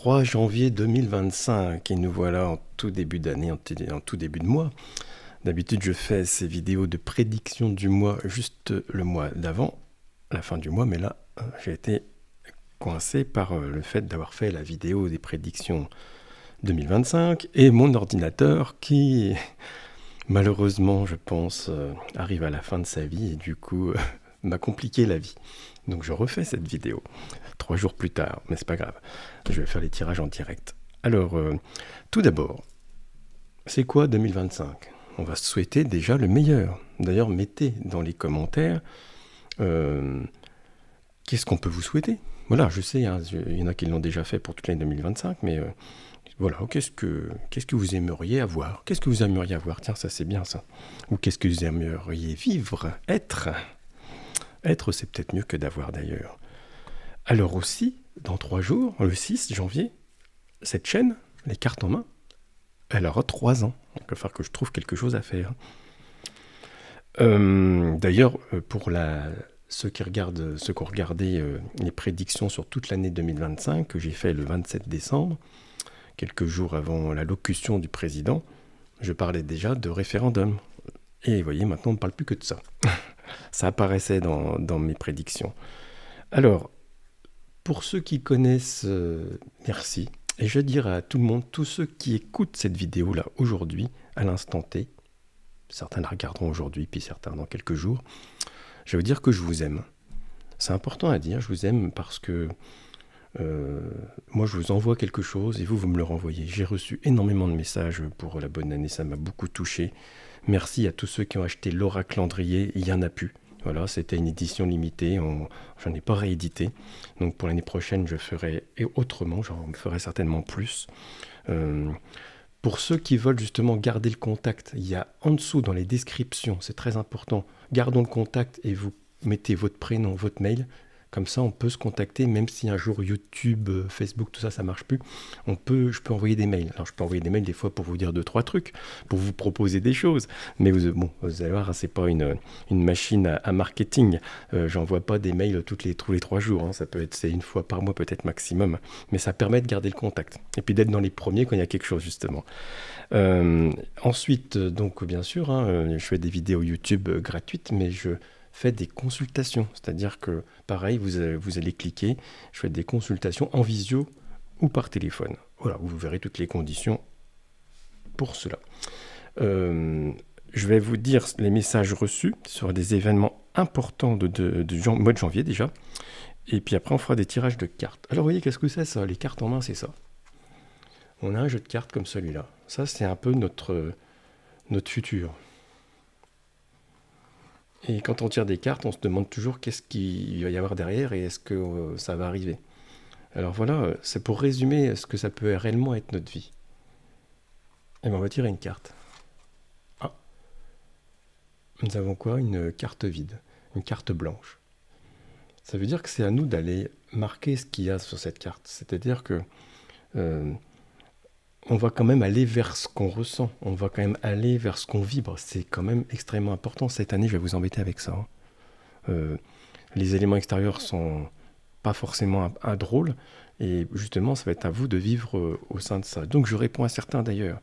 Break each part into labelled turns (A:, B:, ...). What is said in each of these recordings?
A: 3 janvier 2025 et nous voilà en tout début d'année, en tout début de mois. D'habitude, je fais ces vidéos de prédiction du mois juste le mois d'avant, la fin du mois, mais là, j'ai été coincé par le fait d'avoir fait la vidéo des prédictions 2025 et mon ordinateur qui, malheureusement, je pense, arrive à la fin de sa vie et du coup m'a compliqué la vie. Donc je refais cette vidéo 3 jours plus tard, mais c'est pas grave. Je vais faire les tirages en direct. Alors, tout d'abord, c'est quoi 2025 ? On va se souhaiter déjà le meilleur. D'ailleurs, mettez dans les commentaires qu'est-ce qu'on peut vous souhaiter. Voilà, je sais, hein, il y en a qui l'ont déjà fait pour toute l'année 2025, mais voilà, qu'est-ce que vous aimeriez avoir ? Qu'est-ce que vous aimeriez avoir ? Tiens, ça c'est bien ça. Ou qu'est-ce que vous aimeriez vivre, être ? Être, c'est peut-être mieux que d'avoir d'ailleurs. Alors aussi, dans 3 jours, le 6 janvier, cette chaîne, les cartes en main, elle aura 3 ans. Il va falloir que je trouve quelque chose à faire. D'ailleurs, pour ceux qui ont regardé les prédictions sur toute l'année 2025, que j'ai fait le 27 décembre, quelques jours avant l'allocution du président, je parlais déjà de référendum. Et vous voyez, maintenant on ne parle plus que de ça. Ça apparaissait dans mes prédictions. Alors, pour ceux qui connaissent, merci. Et je dirais à tout le monde, tous ceux qui écoutent cette vidéo-là aujourd'hui, à l'instant T, certains la regarderont aujourd'hui, puis certains dans quelques jours, je veux dire que je vous aime. C'est important à dire, je vous aime parce que moi je vous envoie quelque chose et vous me le renvoyez. J'ai reçu énormément de messages pour la bonne année, ça m'a beaucoup touché. Merci à tous ceux qui ont acheté l'oracle Landrier, il n'y en a plus. Voilà, c'était une édition limitée, j'en ai pas réédité. Donc pour l'année prochaine, je ferai autrement, j'en ferai certainement plus. Pour ceux qui veulent justement garder le contact, il y a en dessous dans les descriptions, c'est très important, gardons le contact et vous mettez votre prénom, votre mail. Comme ça, on peut se contacter, même si un jour YouTube, Facebook, tout ça, ça marche plus. Je peux envoyer des mails. Alors, je peux envoyer des mails des fois pour vous dire 2-3 trucs, pour vous proposer des choses. Mais vous allez voir, hein, c'est pas une machine à marketing. J'envoie pas des mails tous les 3 jours. Hein. Ça peut être, c'est 1 fois par mois peut-être maximum. Mais ça permet de garder le contact. Et puis d'être dans les premiers quand il y a quelque chose, justement. Ensuite, donc, bien sûr, hein, je fais des vidéos YouTube gratuites, mais je fais des consultations, c'est-à-dire que pareil, vous allez cliquer, je fais des consultations en visio ou par téléphone. Voilà, vous verrez toutes les conditions pour cela. Je vais vous dire les messages reçus sur des événements importants du mois de janvier déjà, et puis après on fera des tirages de cartes. Alors vous voyez, qu'est-ce que c'est ça ? Les cartes en main, c'est ça. On a un jeu de cartes comme celui-là. Ça, c'est un peu notre futur. Et quand on tire des cartes, on se demande toujours qu'est-ce qu'il va y avoir derrière et est-ce que ça va arriver. Alors voilà, c'est pour résumer ce que ça peut réellement être notre vie. Et bien on va tirer une carte. Ah, nous avons quoi ? Une carte vide, une carte blanche. Ça veut dire que c'est à nous d'aller marquer ce qu'il y a sur cette carte. C'est-à-dire que on va quand même aller vers ce qu'on ressent, on va quand même aller vers ce qu'on vibre. C'est quand même extrêmement important. Cette année, je vais vous embêter avec ça. Les éléments extérieurs sont pas forcément drôles, et justement, ça va être à vous de vivre au sein de ça. Donc, je réponds à certains d'ailleurs,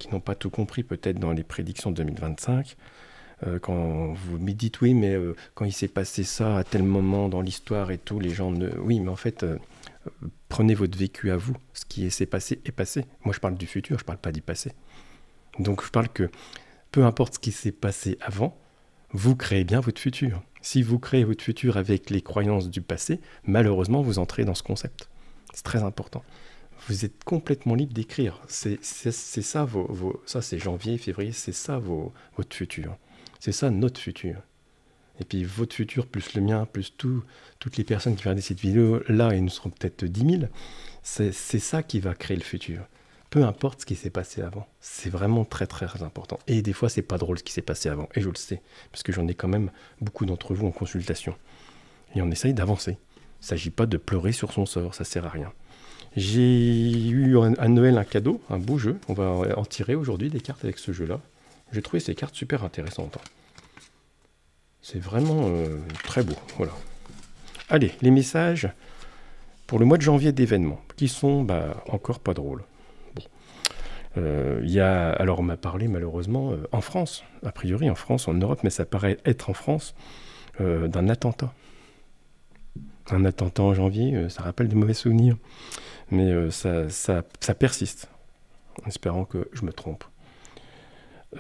A: qui n'ont pas tout compris peut-être dans les prédictions 2025. Quand vous me dites oui, mais quand il s'est passé ça à tel moment dans l'histoire et tout, les gens ne... Oui, mais en fait... prenez votre vécu à vous. Ce qui s'est passé est passé. Moi, je parle du futur, je ne parle pas du passé. Donc, je parle que peu importe ce qui s'est passé avant, vous créez bien votre futur. Si vous créez votre futur avec les croyances du passé, malheureusement, vous entrez dans ce concept. C'est très important. Vous êtes complètement libre d'écrire. C'est ça, ça c'est janvier, février, c'est ça votre futur. C'est ça notre futur. Et puis votre futur, plus le mien, plus toutes les personnes qui vont regarder cette vidéo-là, et nous serons peut-être 10 000, c'est ça qui va créer le futur. Peu importe ce qui s'est passé avant. C'est vraiment très très important. Et des fois, c'est pas drôle ce qui s'est passé avant. Et je le sais, parce que j'en ai quand même beaucoup d'entre vous en consultation. Et on essaye d'avancer. Il ne s'agit pas de pleurer sur son sort, ça sert à rien. J'ai eu à Noël un cadeau, un beau jeu. On va en tirer aujourd'hui des cartes avec ce jeu-là. J'ai trouvé ces cartes super intéressantes. C'est vraiment très beau, voilà. Allez, les messages pour le mois de janvier d'événements, qui sont encore pas drôles. Bon. Il y a, alors on m'a parlé malheureusement en France, a priori en France, en Europe, mais ça paraît être en France, d'un attentat. Un attentat en janvier, ça rappelle des mauvais souvenirs, mais ça persiste, en espérant que je me trompe.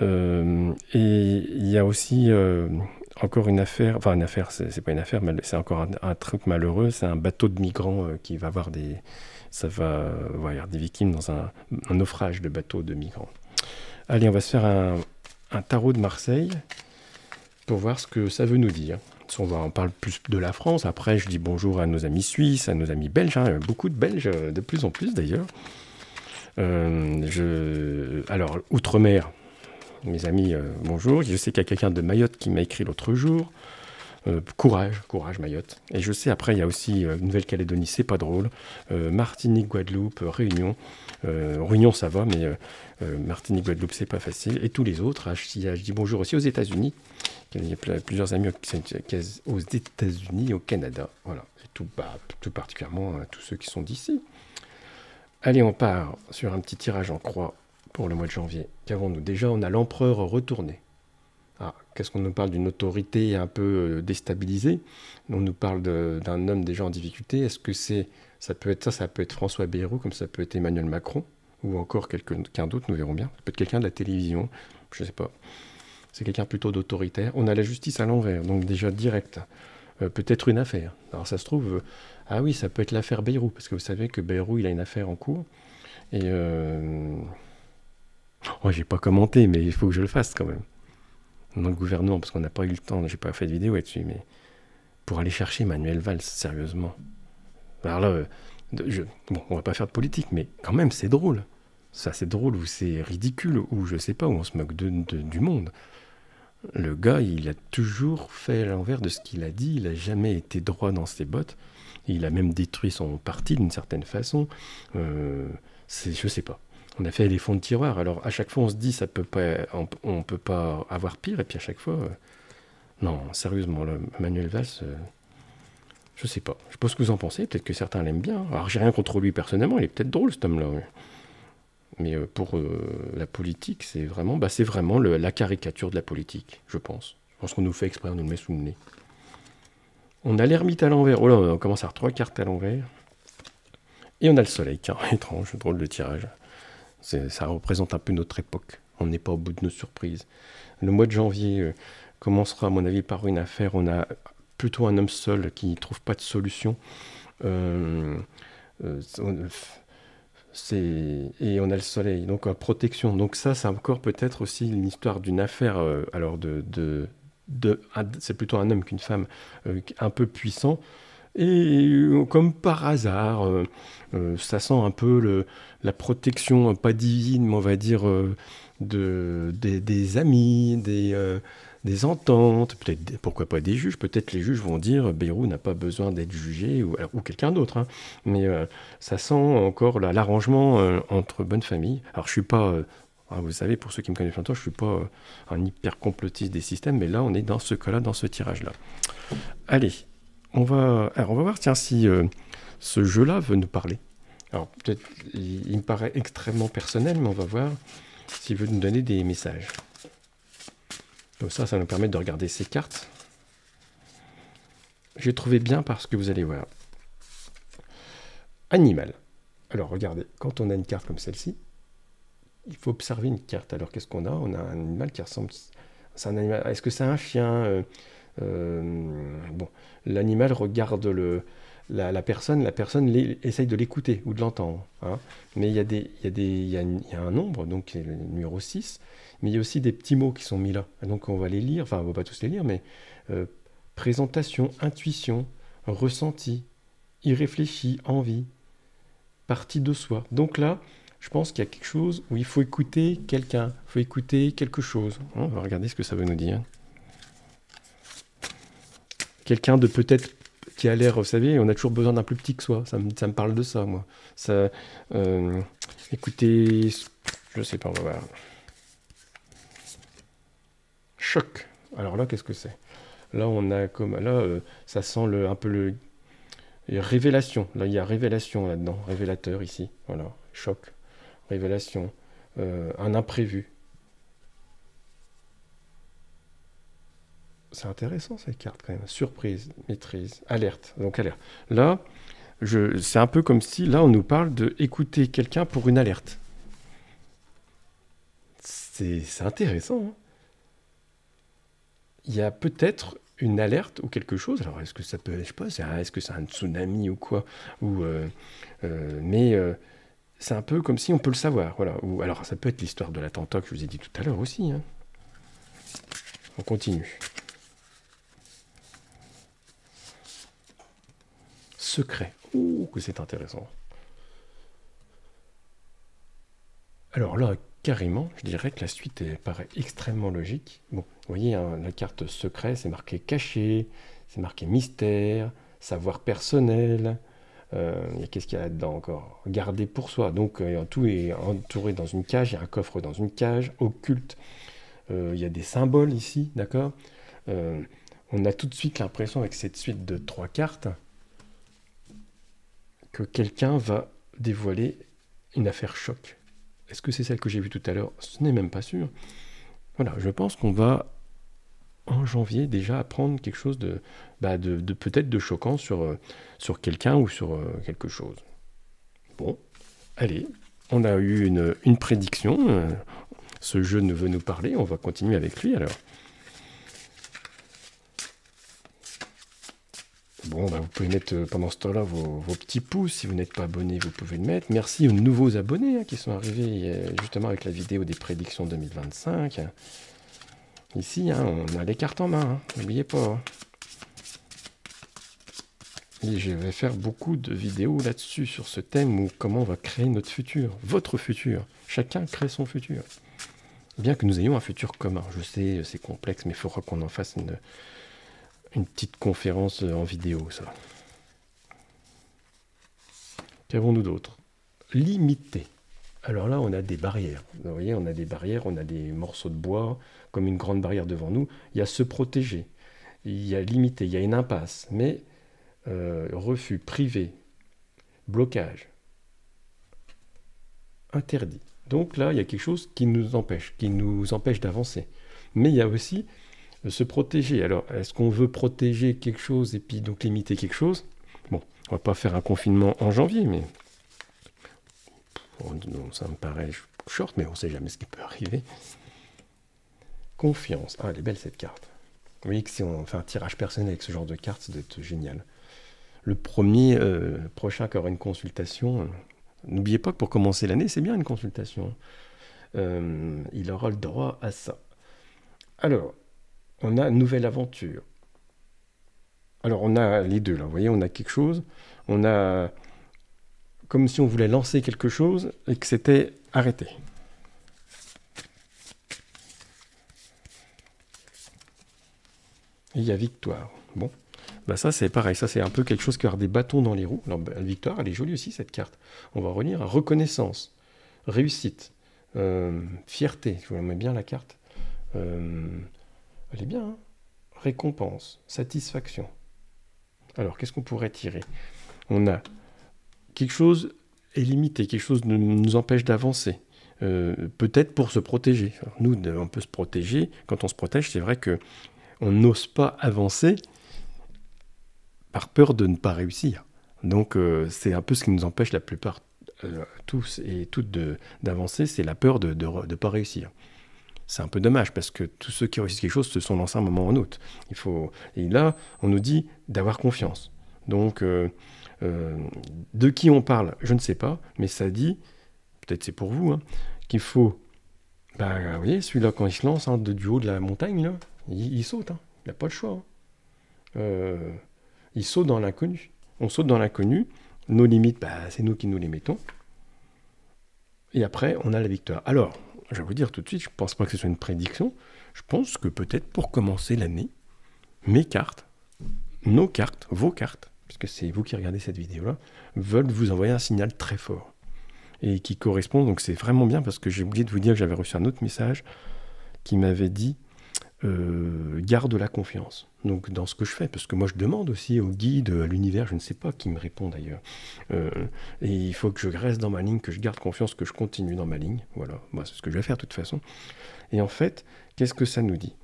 A: Et il y a aussi encore une affaire, enfin une affaire, c'est pas une affaire, mais c'est encore un truc malheureux, c'est un bateau de migrants qui va avoir des... Ça va y avoir des victimes dans un naufrage de bateau de migrants. Allez, on va se faire un tarot de Marseille pour voir ce que ça veut nous dire. On parle plus de la France. Après, je dis bonjour à nos amis suisses, à nos amis belges. Hein. Beaucoup de Belges, de plus en plus d'ailleurs. Alors, Outre-mer, mes amis, bonjour. Je sais qu'il y a quelqu'un de Mayotte qui m'a écrit l'autre jour. Courage Mayotte. Et je sais, après, il y a aussi Nouvelle-Calédonie, c'est pas drôle. Martinique, Guadeloupe, Réunion. Réunion, ça va, mais Martinique, Guadeloupe, c'est pas facile. Et tous les autres, je dis bonjour aussi aux États-Unis. Il y a plusieurs amis aux États-Unis et au Canada. Voilà. Et tout particulièrement tous ceux qui sont d'ici. Allez, on part sur un petit tirage en croix pour le mois de janvier. Qu'avons-nous? Déjà, on a l'empereur retourné. Ah, qu'est-ce qu'on nous parle d'une autorité un peu déstabilisée? On nous parle d'un homme déjà en difficulté. Est-ce que ça peut être ça peut être François Bayrou, comme ça peut être Emmanuel Macron, ou encore quelqu'un d'autre, nous verrons bien. Ça peut être quelqu'un de la télévision, je ne sais pas. C'est quelqu'un plutôt d'autoritaire. On a la justice à l'envers, donc déjà direct. Peut-être une affaire. Alors ça se trouve, ah oui, ça peut être l'affaire Bayrou, parce que vous savez que Bayrou, il a une affaire en cours. Et oh, j'ai pas commenté, mais il faut que je le fasse quand même. Dans le gouvernement, parce qu'on n'a pas eu le temps, j'ai pas fait de vidéo là-dessus, mais pour aller chercher Manuel Valls, sérieusement. Alors là, bon, on va pas faire de politique, mais quand même, c'est drôle. Ça, c'est drôle, ou c'est ridicule, ou je sais pas, où on se moque du monde. Le gars, il a toujours fait à l'envers de ce qu'il a dit, il a jamais été droit dans ses bottes, il a même détruit son parti d'une certaine façon. Je sais pas. On a fait les fonds de tiroir, alors à chaque fois on se dit on peut pas avoir pire, et puis à chaque fois, non, sérieusement, là, Manuel Valls, je sais pas. Je sais pas ce que vous en pensez, peut-être que certains l'aiment bien. Alors j'ai rien contre lui personnellement, il est peut-être drôle cet homme-là. Mais pour la politique, c'est vraiment la caricature de la politique, je pense. Je pense qu'on nous fait exprès, on nous le met sous le nez. On a l'ermite à l'envers. Oh là, on commence à avoir 3 cartes à l'envers. Et on a le soleil, tiens, étrange, drôle de tirage. Ça représente un peu notre époque. On n'est pas au bout de nos surprises. Le mois de janvier commencera, à mon avis, par une affaire. On a plutôt un homme seul qui ne trouve pas de solution. Et on a le soleil, donc protection. Donc ça, c'est encore peut-être aussi une histoire d'une affaire, alors c'est plutôt un homme qu'une femme, un peu puissant. Et comme par hasard, ça sent un peu la protection, pas divine, mais on va dire des amis, des ententes, peut-être, pourquoi pas des juges. Peut-être les juges vont dire Bayrou n'a pas besoin d'être jugé, ou quelqu'un d'autre. Hein. Mais ça sent encore l'arrangement entre bonnes familles. Alors je suis pas... vous savez, pour ceux qui me connaissent longtemps, je ne suis pas un hyper complotiste des systèmes, mais là, on est dans ce cas-là, dans ce tirage-là. Allez, on va voir, tiens, si ce jeu-là veut nous parler. Alors, peut-être, il me paraît extrêmement personnel, mais on va voir s'il veut nous donner des messages. Donc ça nous permet de regarder ces cartes. J'ai trouvé bien parce que vous allez voir. Animal. Alors, regardez, quand on a une carte comme celle-ci, il faut observer une carte. Alors, qu'est-ce qu'on a? On a un animal qui ressemble... C'est un animal... Est-ce que c'est un chien? Bon, l'animal regarde la personne essaye de l'écouter ou de l'entendre. Hein. Mais il y a un nombre, donc le numéro 6, mais il y a aussi des petits mots qui sont mis là. Donc on va les lire, enfin on ne va pas tous les lire, mais présentation, intuition, ressenti, irréfléchi, envie, partie de soi. Donc là, je pense qu'il y a quelque chose où il faut écouter quelqu'un, il faut écouter quelque chose. On va regarder ce que ça veut nous dire. Quelqu'un de peut-être qui a l'air, vous savez, on a toujours besoin d'un plus petit que soi. Ça me parle de ça, moi. Ça, écoutez, je sais pas, on va voir. Choc. Alors là, qu'est-ce que c'est? Là, on a comme... Là, ça sent un peu Et révélation, là il y a révélation là-dedans, révélateur ici, voilà, choc, révélation, un imprévu. C'est intéressant cette carte quand même, surprise, maîtrise, alerte, donc alerte. Là, c'est un peu comme si, là on nous parle de écouter quelqu'un pour une alerte. C'est intéressant, hein. Il y a peut-être une alerte ou quelque chose. Alors, est-ce que ça peut, je sais pas, est-ce que c'est un tsunami ou quoi, mais c'est un peu comme si on peut le savoir, voilà. Ou alors, ça peut être l'histoire de l'attentat que je vous ai dit tout à l'heure aussi, hein. On continue. Secret. Ouh, que c'est intéressant. Alors là, carrément, je dirais que la suite paraît extrêmement logique. Bon, vous voyez, hein, la carte secret, c'est marqué caché, c'est marqué mystère, savoir personnel. Qu'est-ce qu'il y a là-dedans encore? Garder pour soi. Donc, tout est entouré dans une cage, il y a un coffre dans une cage, occulte. Il y a des symboles ici, d'accord? On a tout de suite l'impression, avec cette suite de 3 cartes, que quelqu'un va dévoiler une affaire choc. Est-ce que c'est celle que j'ai vue tout à l'heure? Ce n'est même pas sûr. Voilà, je pense qu'on va, en janvier, déjà apprendre quelque chose de peut-être de choquant sur quelqu'un ou sur quelque chose. Bon, allez, on a eu une prédiction. Ce jeu ne veut nous parler, on va continuer avec lui alors. Bon, vous pouvez mettre pendant ce temps-là vos petits pouces. Si vous n'êtes pas abonné, vous pouvez le mettre. Merci aux nouveaux abonnés qui sont arrivés justement avec la vidéo des prédictions 2025. Ici, on a les cartes en main, n'oubliez pas. Et je vais faire beaucoup de vidéos là-dessus, sur ce thème, ou comment on va créer notre futur, votre futur. Chacun crée son futur. Bien que nous ayons un futur commun. Je sais, c'est complexe, mais il faudra qu'on en fasse une petite conférence en vidéo, ça. Qu'avons-nous d'autre? Limité. Alors là, on a des barrières. Vous voyez, on a des barrières, on a des morceaux de bois, comme une grande barrière devant nous. Il y a se protéger. Il y a limité, il y a une impasse. Mais refus, privé, blocage, interdit. Donc là, il y a quelque chose qui nous empêche d'avancer. Mais il y a aussi se protéger. Alors, est-ce qu'on veut protéger quelque chose et puis donc limiter quelque chose? Bon, on va pas faire un confinement en janvier, mais non, ça me paraît short, mais on ne sait jamais ce qui peut arriver. Confiance. Ah, elle est belle cette carte. Vous voyez que si on fait un tirage personnel avec ce genre de carte, ça doit être génial. Le premier prochain qui aura une consultation, n'oubliez pas que pour commencer l'année, c'est bien une consultation. Il aura le droit à ça. Alors, on a nouvelle aventure. Alors, on a les deux, là. Vous voyez, on a quelque chose. On a comme si on voulait lancer quelque chose et que c'était arrêté. Et il y a victoire. Bon, ça c'est pareil. Ça c'est un peu quelque chose qui a des bâtons dans les roues. Alors, la victoire, elle est jolie aussi, cette carte. On va relire reconnaissance, réussite, fierté. Je vous mets bien la carte. Elle est bien, hein. Récompense, satisfaction. Alors, qu'est-ce qu'on pourrait tirer? On a quelque chose est limité, quelque chose nous empêche d'avancer. Peut-être pour se protéger. Alors, nous, on peut se protéger. Quand on se protège, c'est vrai qu'on n'ose pas avancer par peur de ne pas réussir. Donc, c'est un peu ce qui nous empêche la plupart, tous et toutes, d'avancer, c'est la peur de ne pas réussir. C'est un peu dommage parce que tous ceux qui réussissent quelque chose se sont lancés à un moment ou un autre. Et là, on nous dit d'avoir confiance. Donc, de qui on parle, je ne sais pas, mais ça dit, peut-être c'est pour vous, qu'il faut, vous voyez, celui-là, quand il se lance du haut de la montagne, là, il saute, il n'a pas le choix. Il saute dans l'inconnu. On saute dans l'inconnu, nos limites, c'est nous qui nous les mettons. Et après, on a la victoire. Alors, je vais vous dire tout de suite, je ne pense pas que ce soit une prédiction. Je pense que peut-être pour commencer l'année, mes cartes, nos cartes, vos cartes, puisque c'est vous qui regardez cette vidéo-là, veulent vous envoyer un signal très fort. Et qui correspond, donc c'est vraiment bien, parce que j'ai oublié de vous dire que j'avais reçu un autre message qui m'avait dit garde la confiance. Donc dans ce que je fais, parce que moi je demande aussi au guide, à l'univers, je ne sais pas qui me répond d'ailleurs. Et il faut que je reste dans ma ligne, que je garde confiance, que je continue dans ma ligne. Voilà, moi c'est ce que je vais faire de toute façon. Et en fait, qu'est-ce que ça nous dit?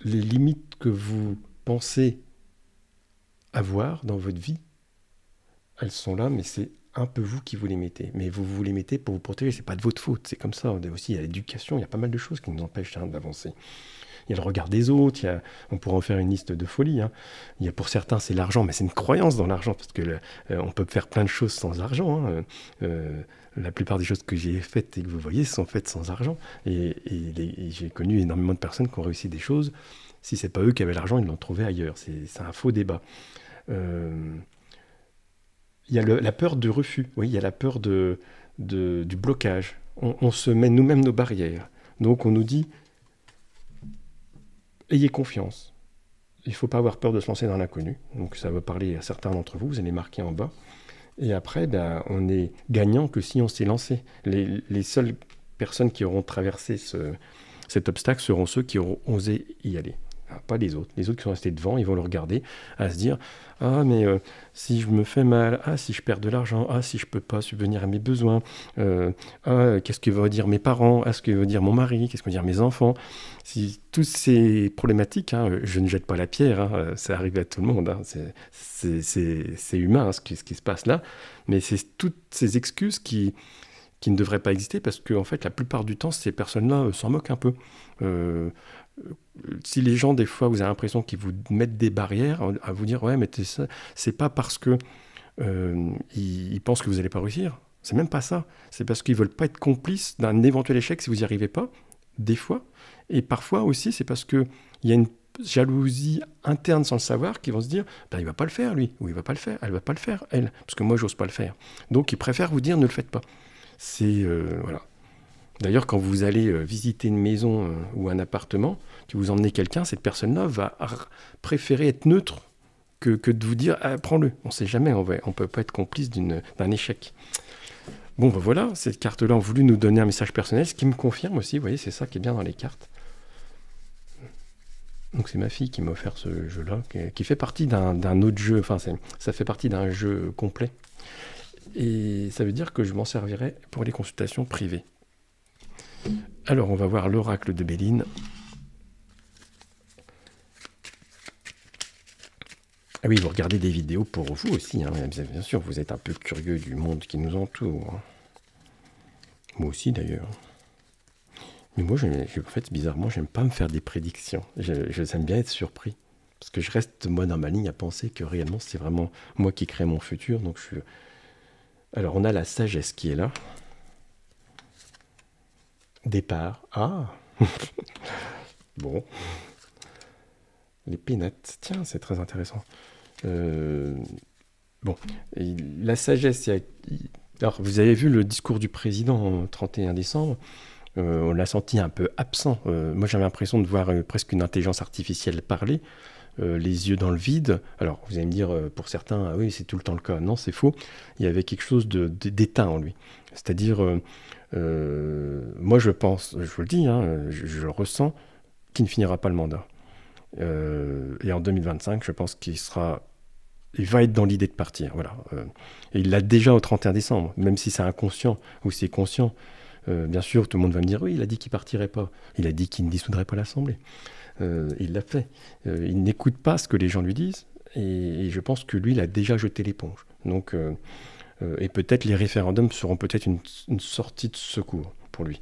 A: Les limites que vous pensez avoir dans votre vie, elles sont là, mais c'est un peu vous qui vous les mettez. Mais vous les mettez pour vous protéger, c'est pas de votre faute, c'est comme ça. Aussi, il y a l'éducation, il y a pas mal de choses qui nous empêchent d'avancer. Il y a le regard des autres, on pourrait en faire une liste de folie. Hein. Il y a pour certains, c'est l'argent, mais c'est une croyance dans l'argent, parce que on peut faire plein de choses sans argent. Hein. La plupart des choses que j'ai faites et que vous voyez sont faites sans argent. Et j'ai connu énormément de personnes qui ont réussi des choses. Si c'est pas eux qui avaient l'argent, ils l'ont trouvé ailleurs. C'est un faux débat. Il y a la peur de refus, oui, il y a la peur du blocage. On se met nous-mêmes nos barrières. Donc on nous dit, ayez confiance. Il ne faut pas avoir peur de se lancer dans l'inconnu. Donc ça va parler à certains d'entre vous, vous allez marquer en bas. Et après, on est gagnant que si on s'est lancé. Les seules personnes qui auront traversé cet obstacle seront ceux qui auront osé y aller. Pas les autres. Les autres qui sont restés devant, ils vont le regarder, à se dire « Ah, mais si je me fais mal, ah, si je perds de l'argent, ah, si je ne peux pas subvenir à mes besoins, ah, qu'est-ce que vont dire mes parents, ah, ce que va dire mon mari, qu'est-ce que vont dire mes enfants ?» Si toutes ces problématiques, hein, je ne jette pas la pierre, hein, ça arrive à tout le monde, hein, c'est humain hein, ce qui se passe là, mais c'est toutes ces excuses qui ne devraient pas exister parce que en fait, la plupart du temps, ces personnes-là s'en moquent un peu. Si les gens, des fois, vous avez l'impression qu'ils vous mettent des barrières à vous dire « Ouais, mais c'est pas parce que ils pensent que vous n'allez pas réussir. C'est même pas ça. C'est parce qu'ils veulent pas être complices d'un éventuel échec si vous n'y arrivez pas, des fois. Et parfois aussi, c'est parce qu'il y a une jalousie interne sans le savoir qui vont se dire « Il va pas le faire, lui. » Ou « Il va pas le faire. Elle va pas le faire, elle. Parce que moi, j'ose pas le faire. » Donc, ils préfèrent vous dire « Ne le faites pas. » C'est... voilà. D'ailleurs, quand vous allez visiter une maison ou un appartement, que vous emmenez quelqu'un, cette personne-là va préférer être neutre que de vous dire ah, « prends-le ». On ne sait jamais, on ne peut pas être complice d'un échec. Bon, ben voilà, cette carte-là a voulu nous donner un message personnel, ce qui me confirme aussi, vous voyez, c'est ça qui est bien dans les cartes. Donc c'est ma fille qui m'a offert ce jeu-là, qui fait partie d'un autre jeu, enfin ça fait partie d'un jeu complet. Et ça veut dire que je m'en servirai pour les consultations privées. Alors, on va voir l'oracle de Béline. Ah oui, vous regardez des vidéos pour vous aussi. Hein. Bien sûr, vous êtes un peu curieux du monde qui nous entoure. Moi aussi, d'ailleurs. Mais moi, en fait, bizarrement, j'aime pas me faire des prédictions. J'aime bien être surpris. Parce que je reste, moi, dans ma ligne à penser que réellement, c'est vraiment moi qui crée mon futur. Donc, Alors, on a la sagesse qui est là. Départ. Ah bon. Les pénates. Tiens, c'est très intéressant. Bon. Et la sagesse. Alors, vous avez vu le discours du président le 31 décembre. On l'a senti un peu absent. Moi, j'avais l'impression de voir presque une intelligence artificielle parler. Les yeux dans le vide. Alors, vous allez me dire, pour certains, ah oui, c'est tout le temps le cas. Non, c'est faux. Il y avait quelque chose d'éteint en lui. C'est-à-dire, moi, je pense, je vous le dis, hein, je le ressens, qu'il ne finira pas le mandat. Et en 2025, je pense qu'il va être dans l'idée de partir. Voilà. Et il l'a déjà au 31 décembre, même si c'est inconscient ou c'est conscient. Bien sûr, tout le monde va me dire, oui, il a dit qu'il partirait pas. Il a dit qu'il ne dissoudrait pas l'Assemblée. Il l'a fait. Il n'écoute pas ce que les gens lui disent et je pense que lui, il a déjà jeté l'éponge. Donc, et peut-être les référendums seront peut-être une sortie de secours pour lui.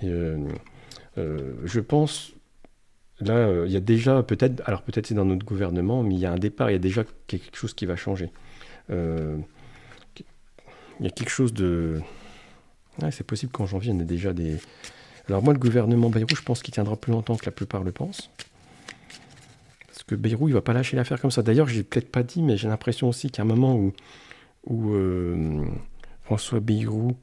A: Je pense, là, il y a déjà peut-être, alors peut-être c'est dans notre gouvernement, mais il y a un départ, il y a déjà quelque chose qui va changer. Il y a quelque chose de... Ouais, c'est possible qu'en janvier, il y en ait déjà des... Alors moi, le gouvernement Bayrou, je pense qu'il tiendra plus longtemps que la plupart le pensent. Parce que Bayrou, il ne va pas lâcher l'affaire comme ça. D'ailleurs, je l'ai peut-être pas dit, mais j'ai l'impression aussi qu'à un moment où François Bayrou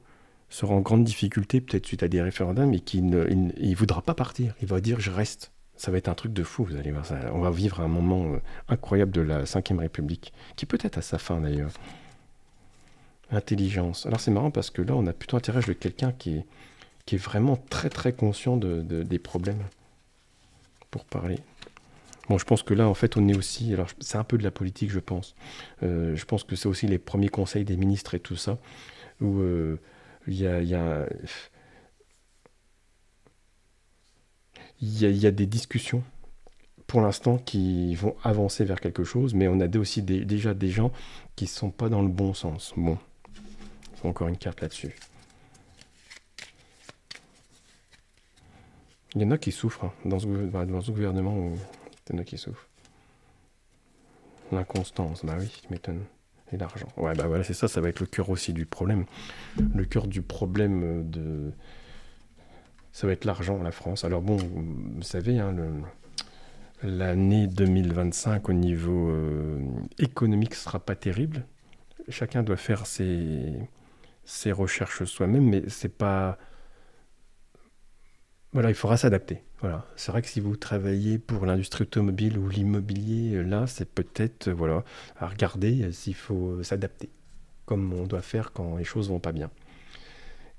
A: sera en grande difficulté, peut-être suite à des référendums, et qu'il ne voudra pas partir. Il va dire « je reste ». Ça va être un truc de fou, vous allez voir. Ça. On va vivre un moment incroyable de la Ve République, qui peut être à sa fin d'ailleurs. Intelligence. Alors c'est marrant parce que là, on a plutôt intérêt de quelqu'un qui qui est vraiment très très conscient des problèmes pour parler. Bon, je pense que là, en fait, on est aussi... Alors, c'est un peu de la politique, je pense. Je pense que c'est aussi les premiers conseils des ministres et tout ça, où il y a, il y a des discussions, pour l'instant, qui vont avancer vers quelque chose, mais on a aussi déjà des gens qui ne sont pas dans le bon sens. Bon, encore une carte là-dessus. Il y en a qui souffrent, hein, dans ce gouvernement, il y en a qui souffrent. L'inconstance, bah oui, tu m'étonnes. Et l'argent. Ouais, bah voilà, c'est ça, ça va être le cœur aussi du problème. Le cœur du problème ça va être l'argent, la France. Alors bon, vous savez, hein, l'année 2025 au niveau économique sera pas terrible. Chacun doit faire ses recherches soi-même, mais c'est pas... Voilà, il faudra s'adapter. Voilà. C'est vrai que si vous travaillez pour l'industrie automobile ou l'immobilier, là, c'est peut-être voilà, à regarder s'il faut s'adapter, comme on doit faire quand les choses vont pas bien.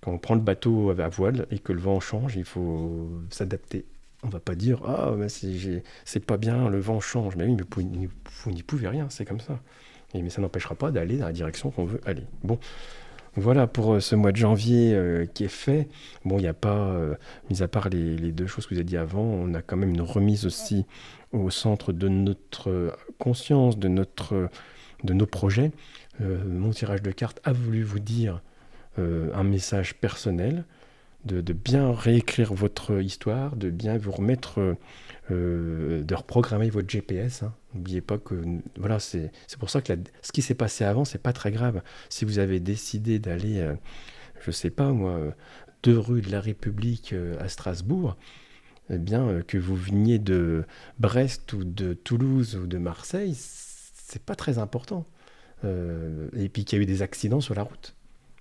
A: Quand on prend le bateau à voile et que le vent change, il faut s'adapter. On va pas dire ah mais c'est pas bien, le vent change. Mais oui, mais vous n'y pouvez rien, c'est comme ça. Mais ça n'empêchera pas d'aller dans la direction qu'on veut aller. Bon, voilà pour ce mois de janvier qui est fait. Bon, il n'y a pas, mis à part les deux choses que vous avez dit avant, on a quand même une remise aussi au centre de notre conscience, de nos projets. Mon tirage de cartes a voulu vous dire un message personnel, de bien réécrire votre histoire, de bien vous remettre, de reprogrammer votre GPS. Hein. N'oubliez pas que voilà, c'est pour ça que ce qui s'est passé avant, c'est pas très grave. Si vous avez décidé d'aller, je sais pas moi, 2 rue de la République à Strasbourg, eh bien que vous veniez de Brest ou de Toulouse ou de Marseille, c'est pas très important. Et puis qu'il y a eu des accidents sur la route.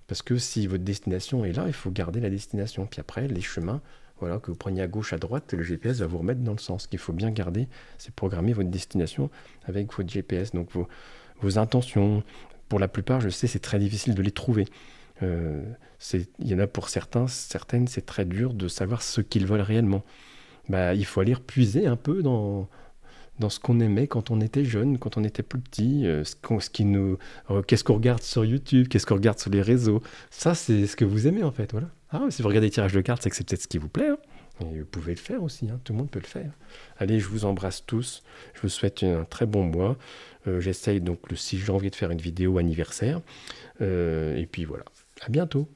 A: Parce que si votre destination est là, il faut garder la destination. Puis après, les chemins, voilà, que vous preniez à gauche, à droite, le GPS va vous remettre dans le sens. Ce qu'il faut bien garder, c'est programmer votre destination avec votre GPS. Donc vos intentions, pour la plupart, je sais, c'est très difficile de les trouver. Il y en a pour certaines, c'est très dur de savoir ce qu'ils veulent réellement. Bah, il faut aller puiser un peu dans ce qu'on aimait quand on était jeune, quand on était plus petit, qu'est-ce qu'on regarde sur YouTube, qu'est-ce qu'on regarde sur les réseaux. Ça, c'est ce que vous aimez en fait, voilà. Ah, si vous regardez les tirages de cartes, c'est que c'est peut-être ce qui vous plaît. Hein. Et vous pouvez le faire aussi, hein. Tout le monde peut le faire. Allez, je vous embrasse tous. Je vous souhaite un très bon mois. J'essaye donc le 6 janvier de faire une vidéo anniversaire. Et puis voilà, à bientôt.